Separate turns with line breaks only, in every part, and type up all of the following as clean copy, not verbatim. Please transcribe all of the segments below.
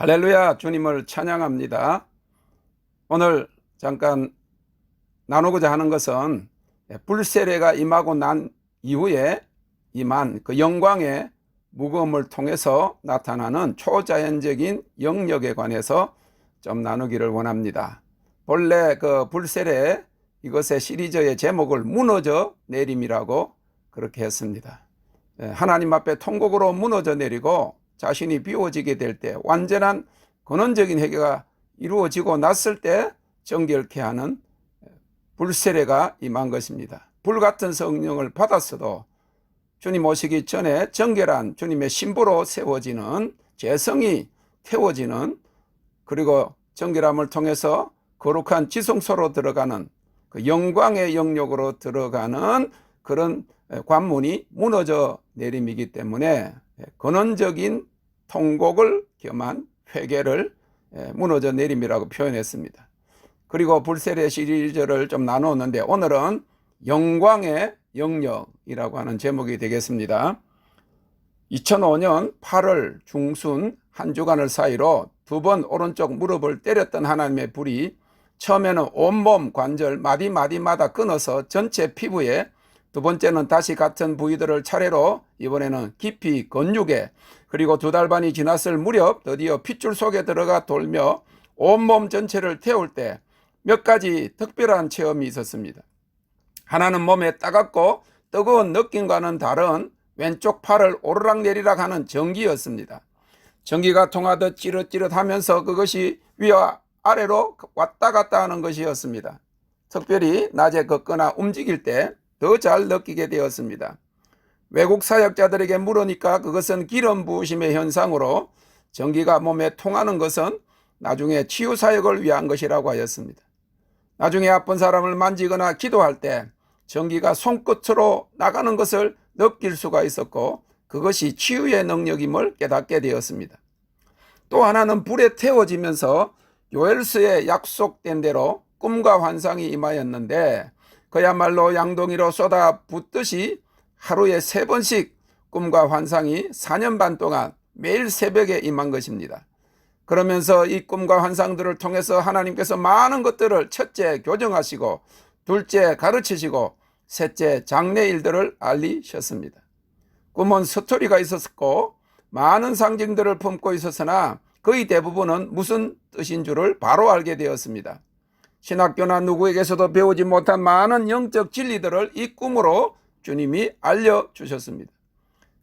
할렐루야, 주님을 찬양합니다. 오늘 잠깐 나누고자 하는 것은 불세례가 임하고 난 이후에 임한 그 영광의 무거움을 통해서 나타나는 초자연적인 영역에 관해서 좀 나누기를 원합니다. 본래 그 불세례 이것의 시리즈의 제목을 무너져 내림이라고 그렇게 했습니다. 하나님 앞에 통곡으로 무너져 내리고 자신이 비워지게 될 때, 완전한 근원적인 회개가 이루어지고 났을 때 정결케 하는 불세례가 임한 것입니다. 불같은 성령을 받았어도 주님 오시기 전에 정결한 주님의 신부로 세워지는, 재성이 태워지는, 그리고 정결함을 통해서 거룩한 지성소로 들어가는 그 영광의 영역으로 들어가는 그런 관문이 무너져 내림이기 때문에 근원적인 통곡을 겸한 회개를 무너져 내림이라고 표현했습니다. 그리고 불세례 시리즈를 좀 나누었는데 오늘은 영광의 영역이라고 하는 제목이 되겠습니다. 2005년 8월 중순 한 주간을 사이로 두 번 오른쪽 무릎을 때렸던 하나님의 불이 처음에는 온몸 관절 마디마디마다 끊어서 전체 피부에, 두 번째는 다시 같은 부위들을 차례로 이번에는 깊이 근육에, 그리고 2달 반이 지났을 무렵 드디어 핏줄 속에 들어가 돌며 온몸 전체를 태울 때 몇 가지 특별한 체험이 있었습니다. 하나는 몸에 따갑고 뜨거운 느낌과는 다른 왼쪽 팔을 오르락내리락 하는 전기였습니다. 전기가 통하듯 찌릿찌릿하면서 그것이 위와 아래로 왔다 갔다 하는 것이었습니다. 특별히 낮에 걷거나 움직일 때 더 잘 느끼게 되었습니다. 외국 사역자들에게 물으니까 그것은 기름 부으심의 현상으로 전기가 몸에 통하는 것은 나중에 치유 사역을 위한 것이라고 하였습니다. 나중에 아픈 사람을 만지거나 기도할 때 전기가 손끝으로 나가는 것을 느낄 수가 있었고 그것이 치유의 능력임을 깨닫게 되었습니다. 또 하나는 불에 태워지면서 요엘서에 약속된 대로 꿈과 환상이 임하였는데 그야말로 양동이로 쏟아 붓듯이 하루에 3번씩 꿈과 환상이 4년 반 동안 매일 새벽에 임한 것입니다. 그러면서 이 꿈과 환상들을 통해서 하나님께서 많은 것들을 첫째 교정하시고, 둘째 가르치시고, 셋째 장래 일들을 알리셨습니다. 꿈은 스토리가 있었고 많은 상징들을 품고 있었으나 거의 대부분은 무슨 뜻인 줄을 바로 알게 되었습니다. 신학교나 누구에게서도 배우지 못한 많은 영적 진리들을 이 꿈으로 주님이 알려주셨습니다.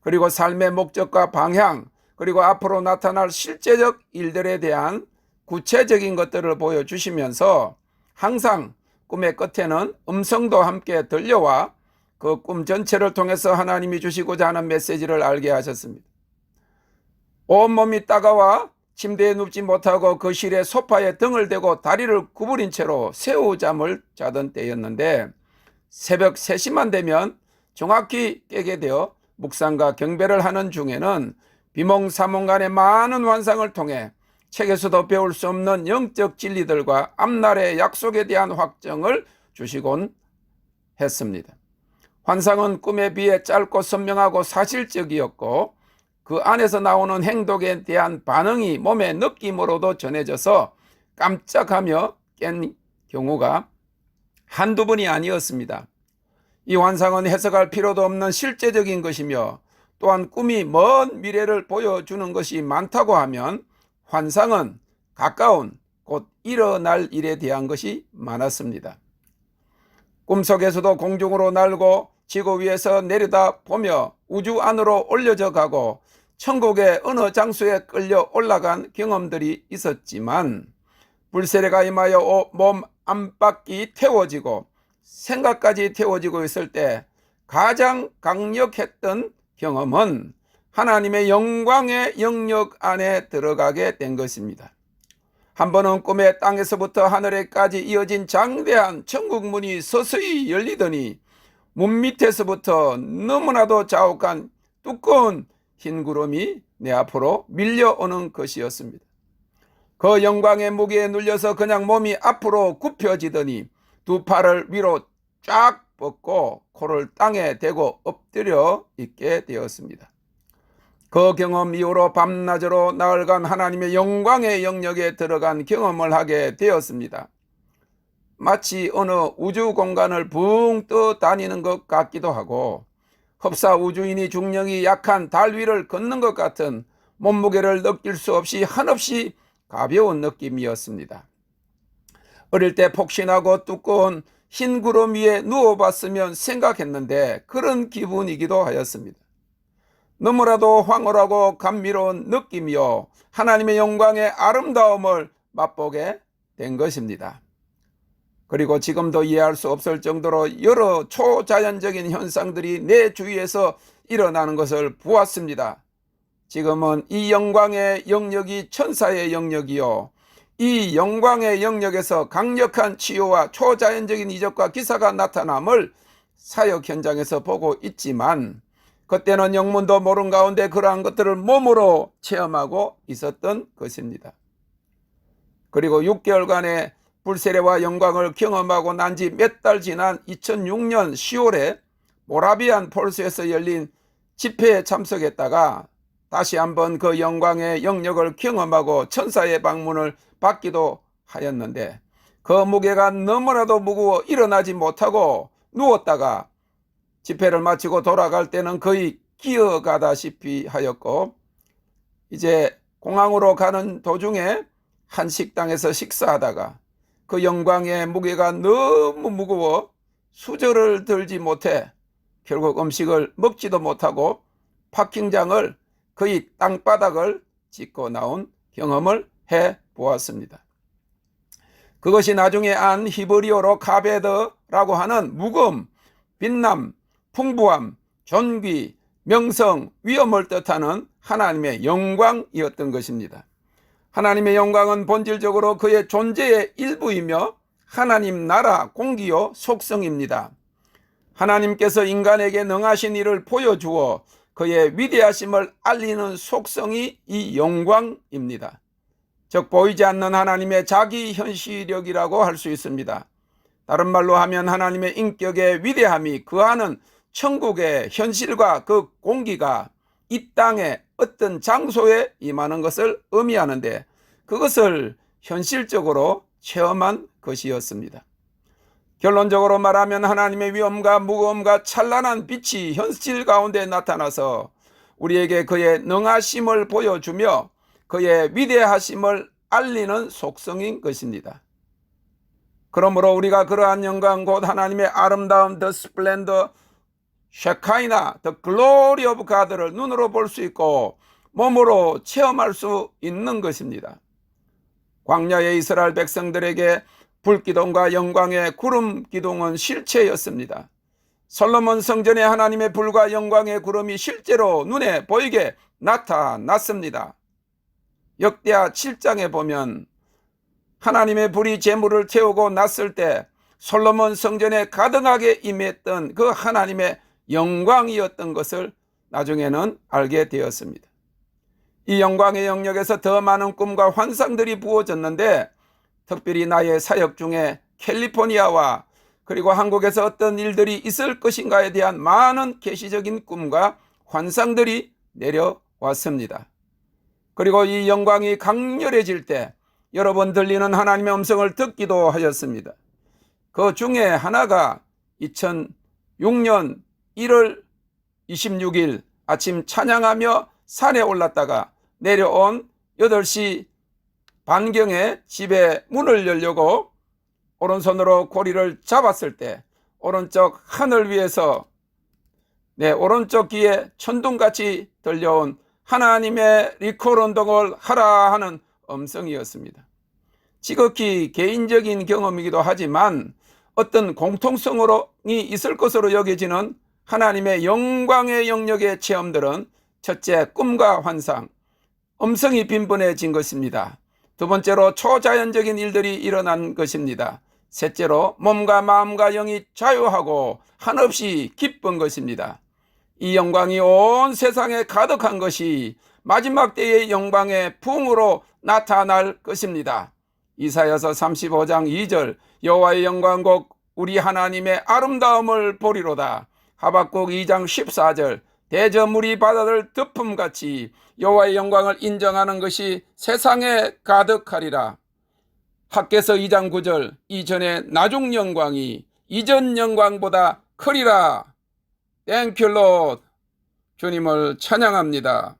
그리고 삶의 목적과 방향, 그리고 앞으로 나타날 실제적 일들에 대한 구체적인 것들을 보여주시면서 항상 꿈의 끝에는 음성도 함께 들려와 그 꿈 전체를 통해서 하나님이 주시고자 하는 메시지를 알게 하셨습니다. 온몸이 따가워 침대에 눕지 못하고 거실에 소파에 등을 대고 다리를 구부린 채로 새우잠을 자던 때였는데 새벽 3시만 되면 정확히 깨게 되어 묵상과 경배를 하는 중에는 비몽사몽간의 많은 환상을 통해 책에서도 배울 수 없는 영적 진리들과 앞날의 약속에 대한 확정을 주시곤 했습니다. 환상은 꿈에 비해 짧고 선명하고 사실적이었고 그 안에서 나오는 행동에 대한 반응이 몸의 느낌으로도 전해져서 깜짝하며 깬 경우가 한두 번이 아니었습니다. 이 환상은 해석할 필요도 없는 실제적인 것이며 또한 꿈이 먼 미래를 보여주는 것이 많다고 하면 환상은 가까운 곧 일어날 일에 대한 것이 많았습니다. 꿈속에서도 공중으로 날고 지구 위에서 내려다 보며 우주 안으로 올려져 가고 천국의 어느 장소에 끌려 올라간 경험들이 있었지만 불세례가 임하여 몸 안팎이 태워지고 생각까지 태워지고 있을 때 가장 강력했던 경험은 하나님의 영광의 영역 안에 들어가게 된 것입니다. 한 번은 꿈에 땅에서부터 하늘에까지 이어진 장대한 천국 문이 서서히 열리더니 문 밑에서부터 너무나도 자욱한 두꺼운 흰 구름이 내 앞으로 밀려오는 것이었습니다. 그 영광의 무게에 눌려서 그냥 몸이 앞으로 굽혀지더니 두 팔을 위로 쫙 뻗고 코를 땅에 대고 엎드려 있게 되었습니다. 그 경험 이후로 밤낮으로 나흘간 하나님의 영광의 영역에 들어간 경험을 하게 되었습니다. 마치 어느 우주 공간을 붕 떠 다니는 것 같기도 하고 흡사 우주인이 중력이 약한 달 위를 걷는 것 같은 몸무게를 느낄 수 없이 한없이 가벼운 느낌이었습니다. 어릴 때 폭신하고 두꺼운 흰 구름 위에 누워봤으면 생각했는데 그런 기분이기도 하였습니다. 너무나도 황홀하고 감미로운 느낌이요 하나님의 영광의 아름다움을 맛보게 된 것입니다. 그리고 지금도 이해할 수 없을 정도로 여러 초자연적인 현상들이 내 주위에서 일어나는 것을 보았습니다. 지금은 이 영광의 영역이 천사의 영역이요 이 영광의 영역에서 강력한 치유와 초자연적인 이적과 기사가 나타남을 사역 현장에서 보고 있지만 그때는 영문도 모른 가운데 그러한 것들을 몸으로 체험하고 있었던 것입니다. 그리고 6개월간의 불세례와 영광을 경험하고 난 지 몇 달 지난 2006년 10월에 모라비안 폴스에서 열린 집회에 참석했다가 다시 한번 그 영광의 영역을 경험하고 천사의 방문을 받기도 하였는데 그 무게가 너무나도 무거워 일어나지 못하고 누웠다가 집회를 마치고 돌아갈 때는 거의 기어가다시피 하였고 이제 공항으로 가는 도중에 한 식당에서 식사하다가 그 영광의 무게가 너무 무거워 수저를 들지 못해 결국 음식을 먹지도 못하고 파킹장을 거의 땅바닥을 짚고 나온 경험을 해 보았습니다. 그것이 나중에 안 히브리어로 카베드라고 하는 무거움, 빛남, 풍부함, 존귀, 명성, 위엄을 뜻하는 하나님의 영광이었던 것입니다. 하나님의 영광은 본질적으로 그의 존재의 일부이며 하나님 나라 공기요 속성입니다. 하나님께서 인간에게 능하신 일을 보여주어 그의 위대하심을 알리는 속성이 이 영광입니다. 즉 보이지 않는 하나님의 자기 현시력이라고 할 수 있습니다. 다른 말로 하면 하나님의 인격의 위대함이 그하는 천국의 현실과 그 공기가 이 땅의 어떤 장소에 임하는 것을 의미하는데 그것을 현실적으로 체험한 것이었습니다. 결론적으로 말하면 하나님의 위엄과 무거움과 찬란한 빛이 현실 가운데 나타나서 우리에게 그의 능하심을 보여주며 그의 위대하심을 알리는 속성인 것입니다. 그러므로 우리가 그러한 영광 곧 하나님의 아름다움 the splendor 쉐카이나 the glory of God를 눈으로 볼 수 있고 몸으로 체험할 수 있는 것입니다. 광야의 이스라엘 백성들에게 불기둥과 영광의 구름 기둥은 실체였습니다. 솔로몬 성전에 하나님의 불과 영광의 구름이 실제로 눈에 보이게 나타났습니다. 역대하 7장에 보면 하나님의 불이 제물을 태우고 났을 때 솔로몬 성전에 가득하게 임했던 그 하나님의 영광이었던 것을 나중에는 알게 되었습니다. 이 영광의 영역에서 더 많은 꿈과 환상들이 부어졌는데 특별히 나의 사역 중에 캘리포니아와 그리고 한국에서 어떤 일들이 있을 것인가에 대한 많은 계시적인 꿈과 환상들이 내려왔습니다. 그리고 이 영광이 강렬해질 때 여러 번 들리는 하나님의 음성을 듣기도 하였습니다. 그 중에 하나가 2006년 1월 26일 아침 찬양하며 산에 올랐다가 내려온 8시 반경에 집에 문을 열려고 오른손으로 고리를 잡았을 때 오른쪽 하늘 위에서 내 오른쪽 귀에 천둥같이 들려온 하나님의 리콜 운동을 하라 하는 음성이었습니다. 지극히 개인적인 경험이기도 하지만 어떤 공통성이 있을 것으로 여겨지는 하나님의 영광의 영역의 체험들은 첫째, 꿈과 환상, 음성이 빈번해진 것입니다. 두 번째로 초자연적인 일들이 일어난 것입니다. 셋째로 몸과 마음과 영이 자유하고 한없이 기쁜 것입니다. 이 영광이 온 세상에 가득한 것이 마지막 때의 영광의 풍으로 나타날 것입니다. 이사야서 35장 2절 여호와의 영광 곧 우리 하나님의 아름다움을 보리로다. 하박국 2장 14절 대저물이 바다를 덮음같이 여호와의 영광을 인정하는 것이 세상에 가득하리라. 학개서 2장 9절 이전의 나중 영광이 이전 영광보다 크리라. 땡큐 롯. 주님을 찬양합니다.